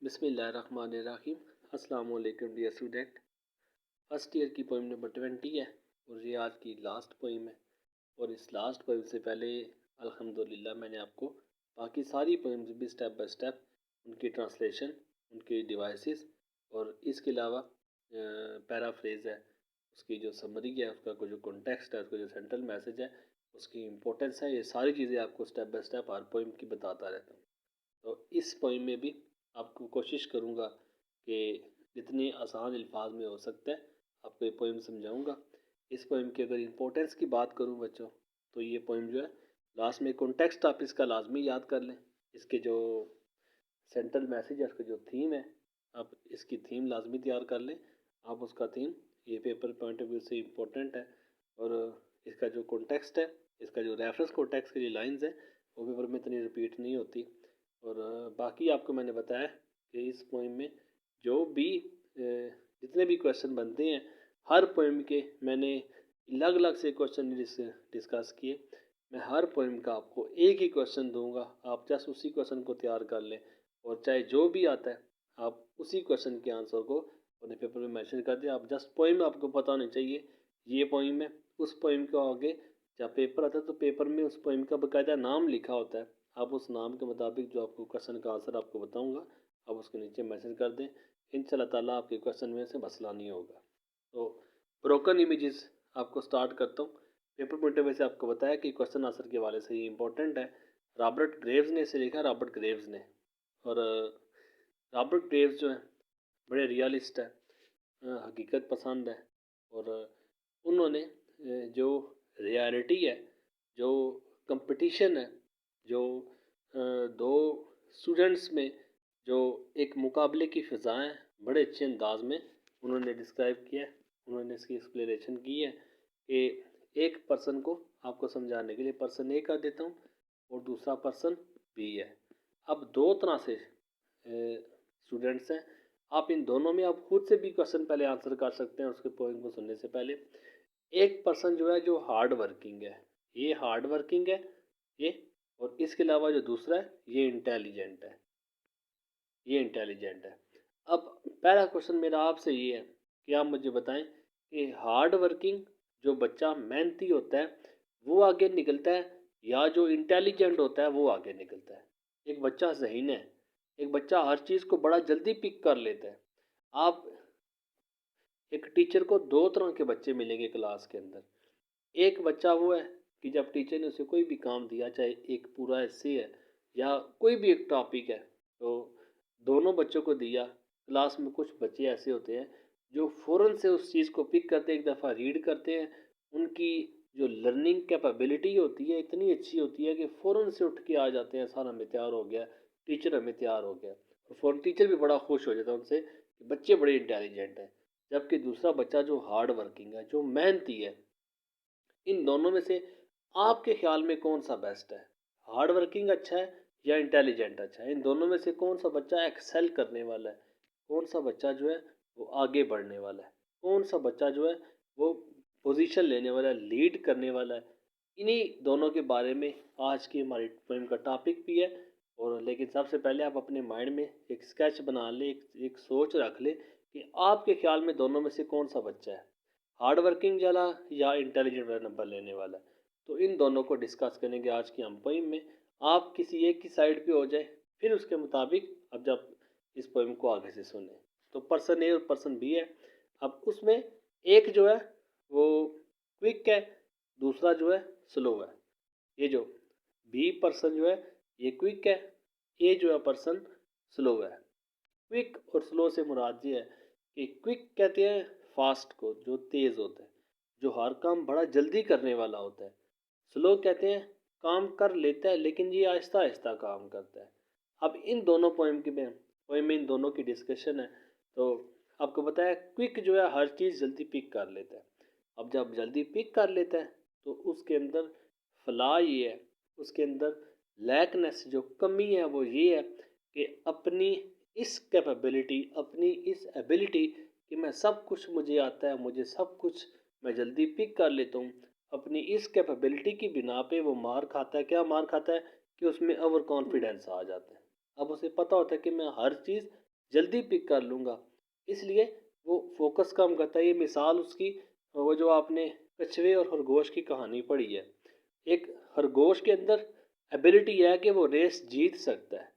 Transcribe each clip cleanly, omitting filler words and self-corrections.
बिस्मिल्लाहिर्रहमानिर्रहीम। अस्सलाम वालेकुम डियर स्टूडेंट। फर्स्ट ईयर की पोइम नंबर 20 है और ये आज की लास्ट पोइम है। और इस लास्ट पोइम से पहले अल्हम्दुलिल्लाह मैंने आपको बाकी सारी पोइम्स भी स्टेप बाय स्टेप उनकी ट्रांसलेशन, उनके डिवाइसेस और इसके अलावा पैराफ्रेज है, उसकी जो समरी है, उसका जो कॉन्टेक्स्ट है, उसका जो सेंट्रल मैसेज है, उसकी इम्पोर्टेंस है, ये सारी चीज़ें आपको step by step her poem की बताता रहता हूँ। तो इस पोइम में भी आपको कोशिश करूँगा कि जितनी आसान अल्फाज में हो सकता है आपको ये पोइम समझाऊँगा। इस पोइम की अगर इम्पोर्टेंस की बात करूँ बच्चों, तो ये पोइम जो है लास्ट में कॉन्टेक्स्ट आप इसका लाजमी याद कर लें। इसके जो सेंट्रल मैसेज है, उसका जो थीम है, आप इसकी थीम लाजमी तैयार कर लें। आप उसका थीम, ये पेपर पॉइंट ऑफ व्यू से इम्पोर्टेंट है। और इसका जो कॉन्टेक्स्ट है, इसका जो रेफरेंस कॉन्टेक्स्ट की जो लाइंस है, वो पेपर में इतनी रिपीट नहीं होती। और बाकी आपको मैंने बताया कि इस पोइम में जो भी जितने भी क्वेश्चन बनते हैं, हर पोइम के मैंने अलग अलग से क्वेश्चन डिस्कस किए। मैं हर पोइम का आपको एक ही क्वेश्चन दूंगा, आप जस्ट उसी क्वेश्चन को तैयार कर लें और चाहे जो भी आता है आप उसी क्वेश्चन के आंसर को अपने पेपर में मेंशन कर दें। आप जस्ट पोइम आपको पता होनी चाहिए, ये पोइम है। उस पोइम को आगे जब पेपर आता है तो पेपर में उस पोइम का बाकायदा नाम लिखा होता है। आप उस नाम के मुताबिक जो आपको क्वेश्चन का आंसर आपको बताऊंगा, आप उसके नीचे मैसेज कर दें। इंशाल्लाह ताला आपके क्वेश्चन में से मसला नहीं होगा। तो ब्रोकन इमेजेस आपको स्टार्ट करता हूँ। पेपर पॉइंट में से आपको बताया कि क्वेश्चन आंसर के हवाले से ये इंपॉर्टेंट है। रॉबर्ट ग्रेव्स ने इसे लिखा, रॉबर्ट ग्रेव्स ने। और रॉबर्ट ग्रेव्स जो है बड़े रियलिस्ट है, हकीकत पसंद है। और उन्होंने जो रियलिटी है, जो कंपटीशन है, जो दो स्टूडेंट्स में जो एक मुकाबले की फ़िज़ाएँ बड़े अच्छे अंदाज में उन्होंने डिस्क्राइब किया है, उन्होंने इसकी एक्सप्लेनेशन की है कि एक पर्सन को आपको समझाने के लिए पर्सन ए कर देता हूँ और दूसरा पर्सन बी है। अब दो तरह से स्टूडेंट्स हैं, आप इन दोनों में आप खुद से भी क्वेश्चन पहले आंसर कर सकते हैं उसके पॉइंट को सुनने से पहले। एक पर्सन जो है जो हार्ड वर्किंग है, ये हार्ड वर्किंग है ये। और इसके अलावा जो दूसरा है ये इंटेलिजेंट है, ये इंटेलिजेंट है। अब पहला क्वेश्चन मेरा आपसे ये है कि आप मुझे बताएं कि हार्ड वर्किंग जो बच्चा मेहनती होता है वो आगे निकलता है या जो इंटेलिजेंट होता है वो आगे निकलता है। एक बच्चा ज़हीन है, एक बच्चा हर चीज़ को बड़ा जल्दी पिक कर लेता है। आप एक टीचर को दो तरह के बच्चे मिलेंगे क्लास के अंदर। एक बच्चा वो है कि जब टीचर ने उसे कोई भी काम दिया, चाहे एक पूरा एस्से है या कोई भी एक टॉपिक है, तो दोनों बच्चों को दिया। क्लास में कुछ बच्चे ऐसे होते हैं जो फ़ौरन से उस चीज़ को पिक करते हैं, एक दफ़ा रीड करते हैं, उनकी जो लर्निंग कैपेबिलिटी होती है इतनी अच्छी होती है कि फ़ौरन से उठ के आ जाते हैं, सर हमें तैयार हो गया, टीचर हमें तैयार हो गया। और फ़ौरन टीचर भी बड़ा खुश हो जाता है उनसे कि बच्चे बड़े इंटेलिजेंट हैं। जबकि दूसरा बच्चा जो हार्ड वर्किंग है, जो मेहनती है, इन दोनों में से आपके ख्याल में कौन सा बेस्ट है? हार्ड वर्किंग अच्छा है या इंटेलिजेंट अच्छा है? इन दोनों में से कौन सा बच्चा एक्सेल करने वाला है? कौन सा बच्चा जो है वो आगे बढ़ने वाला है? कौन सा बच्चा जो है वो पोजीशन लेने वाला है, लीड करने वाला है? इन्हीं दोनों के बारे में आज की हमारी पोएम का टॉपिक भी है। और लेकिन सबसे पहले आप अपने माइंड में एक स्केच बना लें, एक सोच रख लें कि आपके ख्याल में दोनों में से कौन सा बच्चा है, हार्ड वर्किंग वाला या इंटेलिजेंट वाला नंबर लेने वाला। तो इन दोनों को डिस्कस करेंगे आज की हम पोइम में। आप किसी एक की साइड पे हो जाए, फिर उसके मुताबिक अब जब इस पोइम को आगे से सुने। तो पर्सन ए और पर्सन बी है। अब उसमें एक जो है वो क्विक है, दूसरा जो है स्लो है। ये जो बी पर्सन जो है ये क्विक है, ए जो है पर्सन स्लो है। क्विक और स्लो से मुराद ये है कि क्विक कहते हैं फास्ट को, जो तेज़ होता है, जो हर काम बड़ा जल्दी करने वाला होता है। स्लो कहते हैं काम कर लेता है लेकिन ये आहिस्ता आहिस्ता काम करता है। अब इन दोनों पोइम में इन दोनों की डिस्कशन है। तो आपको पता है क्विक जो है हर चीज़ जल्दी पिक कर लेता है। अब जब जल्दी पिक कर लेता है तो उसके अंदर फला ये है, उसके अंदर लैकनेस जो कमी है वो ये है कि अपनी इस कैपेबिलिटी, अपनी इस एबिलिटी कि मैं सब कुछ मुझे आता है, मुझे सब कुछ मैं जल्दी पिक कर लेता हूँ, अपनी इस कैपेबिलिटी की बिना पे वो मार खाता है। क्या मार खाता है कि उसमें ओवर कॉन्फिडेंस आ जाता है। अब उसे पता होता है कि मैं हर चीज़ जल्दी पिक कर लूँगा, इसलिए वो फोकस कम करता है। ये मिसाल उसकी वो जो आपने कछुए और खरगोश की कहानी पढ़ी है। एक खरगोश के अंदर एबिलिटी है कि वो रेस जीत सकता है,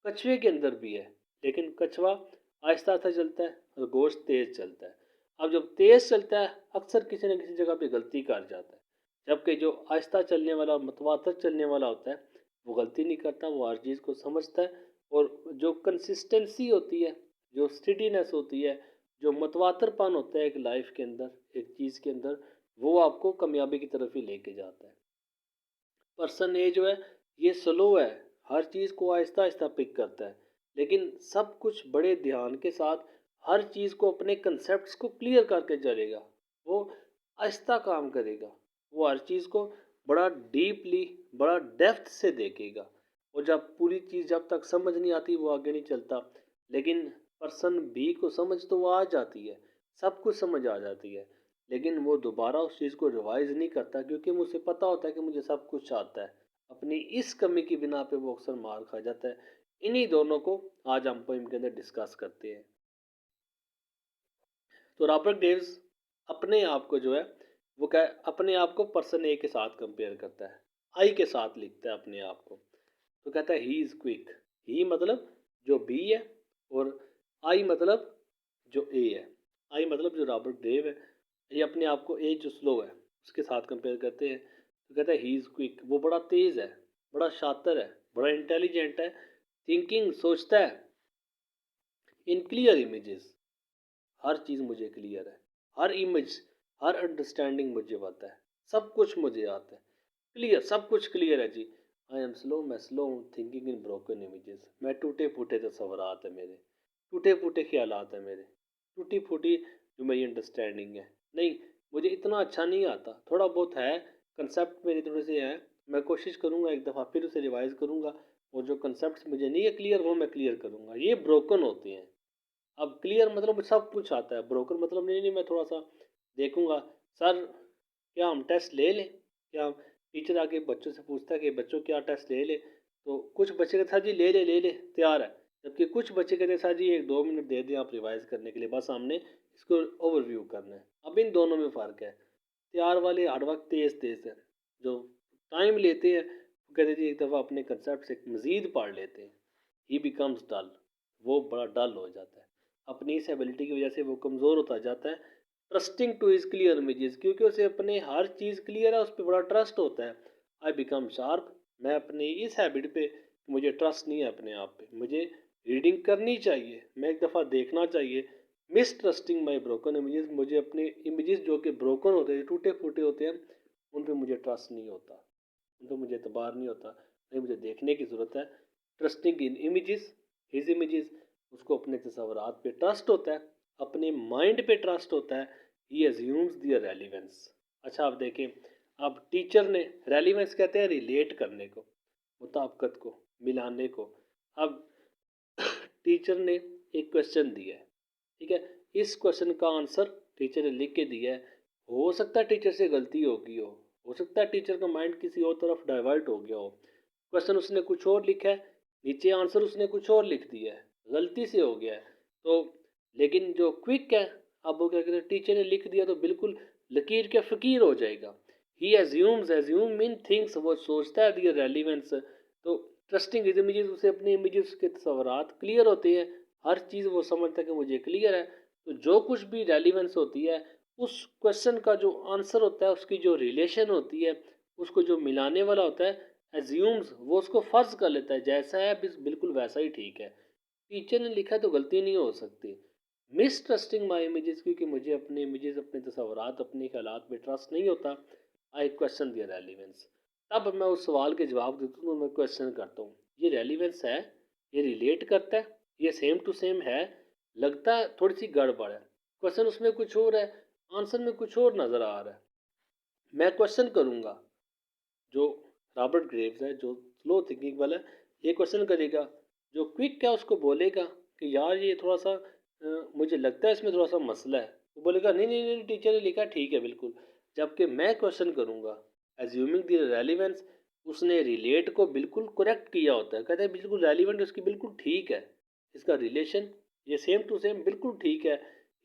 कछुए के अंदर भी है, लेकिन कछुआ आहिस्ता आहिस्ता चलता है, खरगोश तेज चलता है। अब जब तेज चलता है अक्सर किसी न किसी जगह पे गलती कर जाता है, जबकि जो आहिस्ता चलने वाला मतवातर चलने वाला होता है वो गलती नहीं करता, वो हर चीज़ को समझता है। और जो कंसिस्टेंसी होती है, जो स्टेडीनेस होती है, जो मतवातरपन होता है एक लाइफ के अंदर, एक चीज़ के अंदर, वो आपको कामयाबी की तरफ ही लेके जाता है। पर्सन ए जो है ये स्लो है, हर चीज़ को आहिस्ता आहिस्ता पिक करता है, लेकिन सब कुछ बड़े ध्यान के साथ हर चीज़ को अपने कंसेप्ट्स को क्लियर करके चलेगा। वो आहिस्ता काम करेगा, वो हर चीज़ को बड़ा डीपली, बड़ा डेप्थ से देखेगा। और जब पूरी चीज़ जब तक समझ नहीं आती वो आगे नहीं चलता। लेकिन पर्सन बी को समझ तो वो आ जाती है, सब कुछ समझ आ जाती है, लेकिन वो दोबारा उस चीज़ को रिवाइज नहीं करता, क्योंकि मुझे पता होता है कि मुझे सब कुछ आता है। अपनी इस कमी की बिना पे वो अक्सर मार खा जाता है। इन्हीं दोनों को आज हम पोइम के अंदर डिस्कस करते हैं। तो रॉबर्ट ग्रेव्स अपने आप को जो है वो क्या अपने आप को पर्सन ए के साथ कंपेयर करता है, आई के साथ लिखता है अपने आप को। तो कहता है ही इज़ क्विक। ही मतलब जो बी है, और आई मतलब जो ए है। आई मतलब जो रॉबर्ट ग्रेव है, ये अपने आप को ए जो स्लो है उसके साथ कंपेयर करते हैं। तो कहता है ही इज़ क्विक, वो बड़ा तेज़ है, बड़ा शातिर है, बड़ा इंटेलिजेंट है, थिंकिंग सोचता है, इन क्लियर इमेजेस, हर चीज़ मुझे क्लियर है, हर इमेज, हर अंडरस्टैंडिंग मुझे पता है, सब कुछ मुझे आता है, क्लियर, सब कुछ क्लियर है जी। आई एम स्लो, मैं स्लो हूँ, थिंकिंग इन ब्रोकन इमेजेस, मैं टूटे फूटे तस्वरात है मेरे, टूटे फूटे ख्यालात है मेरे, टूटी फूटी जो मेरी अंडरस्टैंडिंग है। नहीं, मुझे इतना अच्छा नहीं आता, थोड़ा बहुत है, कंसेप्ट मेरे थोड़े से हैं, मैं कोशिश करूँगा एक दफ़ा फिर उसे रिवाइज़ करूँगा, और जो कंसेप्ट मुझे नहीं है क्लियर वो मैं क्लियर करूँगा। ये ब्रोकन होते हैं। अब क्लियर मतलब मुझे सब कुछ आता है, ब्रोकर मतलब नहीं नहीं मैं थोड़ा सा देखूंगा। सर क्या हम टेस्ट ले लें, क्या हम, टीचर आके बच्चों से पूछता है कि बच्चों क्या टेस्ट ले ले, तो कुछ बच्चे कहते सर जी ले ले तैयार है, जबकि कुछ बच्चे कहते सर जी 1-2 मिनट दे दें आप रिवाइज करने के लिए, बस हमने इसको ओवरव्यू करना है। अब इन दोनों में फ़र्क है, तैयार वाले हर वक्त तेज़ तेज़ है, जो टाइम लेते हैं वो कहते जी एक दफ़ा अपने कंसेप्ट से मज़ीद पढ़ लेते हैं, ही बिकम्स डल, वो बड़ा डल हो जाता है, अपनी इस एबिलिटी की वजह से वो कमज़ोर होता जाता है। Trusting two is clear images, क्योंकि उसे अपने हर चीज़ क्लियर है, उस पर बड़ा ट्रस्ट होता है। आई बिकम शार्प, मैं अपनी इस हैबिट पे मुझे ट्रस्ट नहीं है अपने आप पे, मुझे रीडिंग करनी चाहिए, मैं एक दफ़ा देखना चाहिए। मिस ट्रस्टिंग माई ब्रोकन इमेजेस, मुझे अपने इमेजेस जो कि ब्रोकन होते हैं, टूटे फूटे होते हैं, उन पर मुझे ट्रस्ट नहीं होता, उन पर मुझे एतबार नहीं होता, नहीं मुझे देखने की ज़रूरत है। ट्रस्टिंग इन इमेजेस, हिज इमेजेस, उसको अपने तस्वुरात पे ट्रस्ट होता है, अपने माइंड पे ट्रस्ट होता है। ही एज्यूम्स दियर रेलिवेंस। अच्छा आप देखें, अब टीचर ने रेलिवेंस कहते हैं रिलेट करने को, मुताबिकत को, मिलाने को। अब टीचर ने एक क्वेश्चन दिया है, ठीक है, इस क्वेश्चन का आंसर टीचर ने लिख के दिया है। हो सकता है टीचर से गलती हो गई हो सकता है टीचर का माइंड किसी और तरफ डाइवर्ट हो गया हो, क्वेश्चन उसने कुछ और लिखा है, नीचे आंसर उसने कुछ और लिख दिया है, गलती से हो गया है। तो लेकिन जो क्विक है, अब वो क्या कहते हैं, टीचर ने लिख दिया तो बिल्कुल लकीर के फ़कीर हो जाएगा। ही एज्यूम्स, एज्यूम मीन थिंग्स, वो सोचता है दियर रेलिवेंस। तो ट्रस्टिंग हिज इमेजेस, उसे अपने इमेजेस के तस्वरात क्लियर होते हैं, हर चीज़ वो समझता है कि मुझे क्लियर है। तो जो कुछ भी रेलिवेंस होती है, उस क्वेश्चन का जो आंसर होता है, उसकी जो रिलेशन होती है, उसको जो मिलाने वाला होता है, एज्यूम्स, वो उसको फ़र्ज़ कर लेता है जैसा है बिल्कुल वैसा ही ठीक है। टीचर ने लिखा है तो गलती नहीं हो सकती। मिस ट्रस्टिंग माई इमेजेस, क्योंकि मुझे अपने इमेजेस, अपने तस्वुरात, अपने ख्यालात में ट्रस्ट नहीं होता, आई क्वेश्चन दियर रेलिवेंस। तब मैं उस सवाल के जवाब देता हूँ, मैं क्वेश्चन करता हूँ ये रेलिवेंस है, ये रिलेट करता है, ये सेम टू सेम है, लगता है थोड़ी सी गड़बड़ है, क्वेश्चन उसमें कुछ और है, आंसर में कुछ और नज़र आ रहा है। मैं क्वेश्चन करूँगा, जो रॉबर्ट ग्रेव्स है, जो स्लो थिंकिंग वाला है, ये क्वेश्चन करेगा। जो क्विक है उसको बोलेगा कि यार ये थोड़ा सा मुझे लगता है इसमें थोड़ा सा मसला है, वो बोलेगा नहीं नहीं नहीं टीचर ने लिखा ठीक है बिल्कुल। जबकि मैं क्वेश्चन करूँगा, एज्यूमिंग द रेलिवेंस, उसने रिलेट को बिल्कुल करेक्ट किया होता है, कहता है बिल्कुल रेलिवेंट, उसकी बिल्कुल ठीक है, इसका रिलेशन ये सेम टू सेम बिल्कुल ठीक है।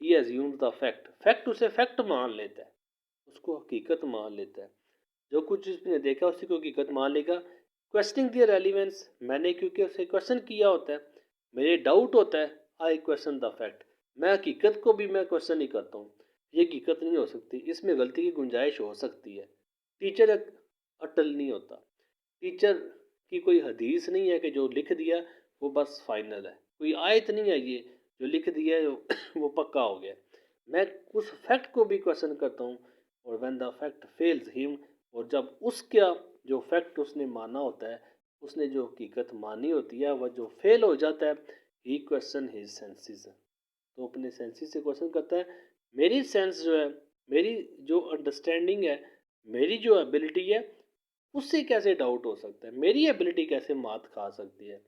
ही एज्यूम्स द फैक्ट, फैक्ट उसे फैक्ट मान लेता है, उसको हकीकत मान लेता है। जो कुछ उसने देखा उसी को हकीकत मान लेगा। क्वेश्चनिंग द रेलिवेंस, मैंने क्योंकि उसे क्वेश्चन किया होता है, मेरे डाउट होता है, आई क्वेश्चन द फैक्ट। मैं हकीकत को भी मैं क्वेश्चन ही करता हूँ। ये हकीकत नहीं हो सकती, इसमें गलती की गुंजाइश हो सकती है। टीचर अटल नहीं होता। टीचर की कोई हदीस नहीं है कि जो लिख दिया वो बस फाइनल है। कोई आयत नहीं है ये जो लिख दिया है वो पक्का हो गया। मैं उस फैक्ट को भी क्वेश्चन करता हूँ। और when the fact fails him, और जब उसका जो फैक्ट उसने माना होता है, उसने जो हकीकत मानी होती है, वह जो फेल हो जाता है, ही क्वेश्चन हिज सेंसेस। तो अपने सेंसेस से क्वेश्चन करता है, मेरी सेंस जो है, मेरी जो अंडरस्टैंडिंग है, मेरी जो एबिलिटी है, उससे कैसे डाउट हो सकता है, मेरी एबिलिटी कैसे मात खा सकती है,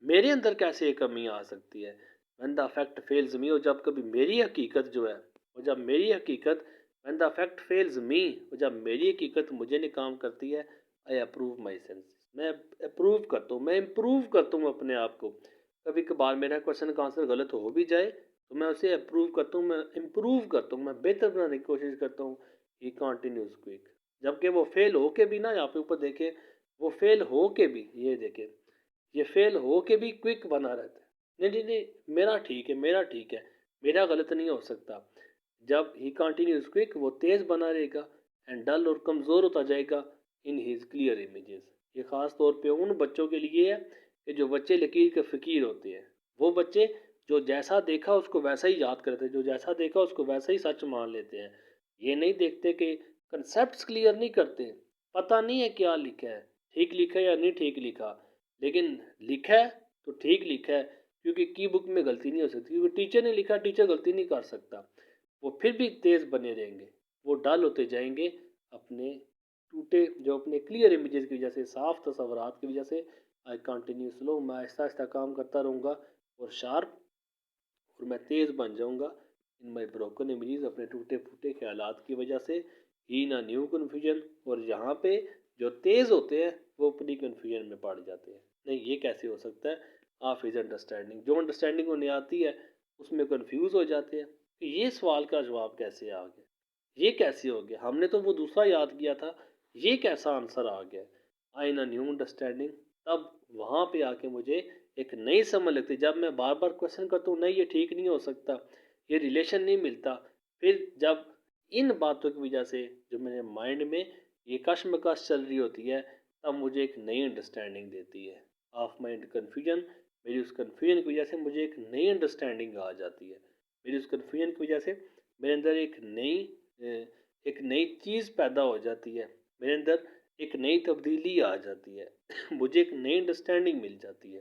मेरे अंदर कैसे ये कमी आ सकती है। व्हेन द फैक्ट फेल्स मी, और जब कभी मेरी हकीकत जो है, और जब मेरी हकीकत, व्हेन द फैक्ट फेल्स मी, और जब मेरी हकीकत मुझे निकाम करती है, आई अप्रूव माई सेंसेस, मैं अप्रूव करता हूँ, मैं इम्प्रूव करता हूँ अपने आप को। कभी कभार मेरा क्वेश्चन का आंसर गलत हो भी जाए तो मैं उसे अप्रूव करता हूँ, मैं इम्प्रूव करता हूँ, मैं बेहतर बनाने की कोशिश करता हूँ। ही कंटिन्यूज क्विक, जबकि वो फेल हो के भी ना, यहाँ पे ऊपर देखे, वो फेल हो के भी, ये देखे, ये फेल हो के भी क्विक बना रहता है। नहीं नहीं नहीं, मेरा ठीक है, मेरा ठीक है, मेरा गलत नहीं हो सकता। जब ही कंटिन्यूज क्विक, वो तेज बना रहेगा, एंड डल और कमज़ोर होता जाएगा इन हिज क्लियर इमेजेस। ये ख़ास तौर पे उन बच्चों के लिए है कि जो बच्चे लकीर के फ़कीर होते हैं। वो बच्चे जो जैसा देखा उसको वैसा ही याद करते हैं, जो जैसा देखा उसको वैसा ही सच मान लेते हैं। ये नहीं देखते कि कंसेप्ट क्लियर नहीं करते, पता नहीं है क्या लिखा है, ठीक लिखा है या नहीं ठीक लिखा, लेकिन लिखा है तो ठीक लिखा है, क्योंकि की बुक में गलती नहीं हो सकती, क्योंकि टीचर ने लिखा, टीचर गलती नहीं कर सकता। वो फिर भी तेज़ बने रहेंगे, वो डल होते जाएंगे अपने टूटे, जो अपने क्लियर इमेजेस की वजह से, साफ तस्वुरात की वजह से। आई कंटिन्यू स्लो, मैं आहिस्ता आहिस्ता काम करता रहूँगा और शार्प, और मैं तेज़ बन जाऊँगा इन माई ब्रोकन इमेजेस, अपने टूटे फूटे ख्यालात की वजह से। ही ना न्यू कन्फ्यूजन, और यहाँ पे जो तेज़ होते हैं वो अपनी कन्फ्यूजन में पड़ जाते हैं। नहीं, ये कैसे हो सकता है, ऑफ हिज अंडरस्टैंडिंग, जो अंडरस्टैंडिंग उन्हें आती है उसमें कन्फ्यूज़ हो जाते हैं कि ये सवाल का जवाब कैसे आ गया, ये कैसे हो गया, हमने तो वो दूसरा याद किया था, ये कैसा आंसर आ गया। आई ना न्यू अंडरस्टैंडिंग, तब वहाँ पे आके मुझे एक नई समझ लगती है। जब मैं बार बार क्वेश्चन करता हूँ, नहीं ये ठीक नहीं हो सकता, ये रिलेशन नहीं मिलता, फिर जब इन बातों की वजह से जो मेरे माइंड में ये कश्मकश चल रही होती है, तब मुझे एक नई अंडरस्टैंडिंग देती है। ऑफ माइंड कन्फ्यूजन, मेरी उस कन्फ्यूजन की वजह से मुझे एक नई अंडरस्टैंडिंग आ जाती है। मेरी उस कन्फ्यूजन की वजह से मेरे अंदर एक नई चीज़ पैदा हो जाती है, मेरे अंदर एक नई तब्दीली आ जाती है मुझे एक नई अंडरस्टैंडिंग मिल जाती है।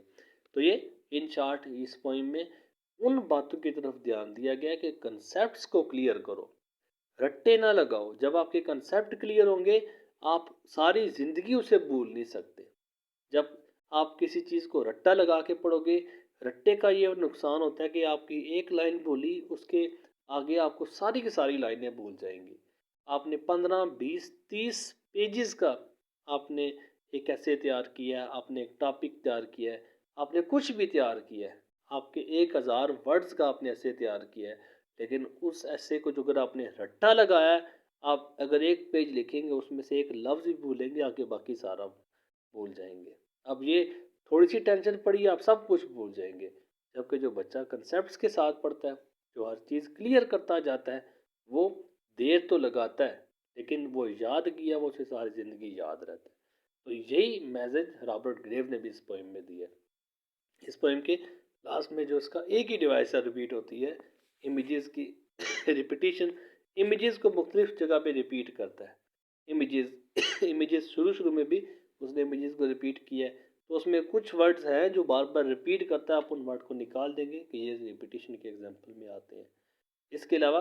तो ये इन शॉर्ट इस पोइम में उन बातों की तरफ ध्यान दिया गया है कि कंसेप्ट्स को क्लियर करो, रट्टे ना लगाओ। जब आपके कंसेप्ट क्लियर होंगे, आप सारी ज़िंदगी उसे भूल नहीं सकते। जब आप किसी चीज़ को रट्टा लगा के पढ़ोगे, रट्टे का ये नुकसान होता है कि आपकी एक लाइन भूली, उसके आगे आपको सारी की सारी लाइनें भूल जाएंगी। आपने 15, 20, 30 पेजेस का आपने एक ऐसे तैयार किया है, आपने एक टॉपिक तैयार किया है, आपने कुछ भी तैयार किया है, आपके 1000 वर्ड्स का आपने ऐसे तैयार किया है, लेकिन उस ऐसे को जो अगर आपने रट्टा लगाया है, आप अगर एक पेज लिखेंगे उसमें से एक लफ्ज़ भी भूलेंगे, आगे बाकी सारा भूल जाएंगे। अब ये थोड़ी सी टेंशन पड़ी, आप सब कुछ भूल जाएंगे। जबकि जो बच्चा कंसेप्ट्स के साथ पढ़ता है, जो हर चीज़ क्लियर करता जाता है, वो देर तो लगाता है, लेकिन वो याद किया वो उसे सारी ज़िंदगी याद रहता है। तो यही मैसेज रॉबर्ट ग्रेव ने भी इस पोइम में दिया है। इस पोइम के लास्ट में जो इसका एक ही डिवाइस रिपीट होती है, इमेजेस की रिपीटिशन, इमेजेस को मुख्तलिफ जगह पे रिपीट करता है। इमेजेस इमेजेस शुरू में भी उसने इमेजेस को रिपीट किया है, तो उसमें कुछ वर्ड्स हैं जो बार बार रिपीट करता है, आप उन वर्ड को निकाल देंगे कि ये रिपीटिशन के एग्जाम्पल में आते हैं। इसके अलावा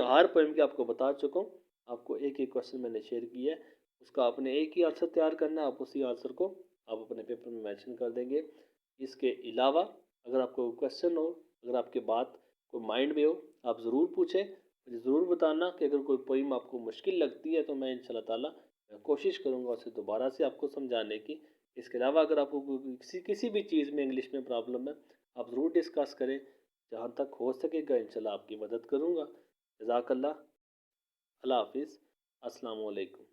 हर पोएम की आपको बता चुका हूँ, आपको एक एक क्वेश्चन मैंने शेयर किया है, उसका आपने एक ही आंसर तैयार करना है, आप उसी आंसर को आप अपने पेपर में मेंशन कर देंगे। इसके अलावा अगर आपको क्वेश्चन हो, अगर आपके बात को माइंड में हो, आप ज़रूर पूछें, मुझे ज़रूर बताना कि अगर कोई पोइम आपको मुश्किल लगती है तो मैं इंशाल्लाह ताला कोशिश करूँगा उसे दोबारा से आपको समझाने की, इसके अलावा अगर आपको किसी भी चीज़ में इंग्लिश में प्रॉब्लम है, आप ज़रूर डिस्कस करें। जहाँ तक हो सकेगा इंशाल्लाह आपकी मदद करूँगा। जज़ाकल्लाह। अल्लाह हाफ़िज़। अस्सलामु अलैकुम।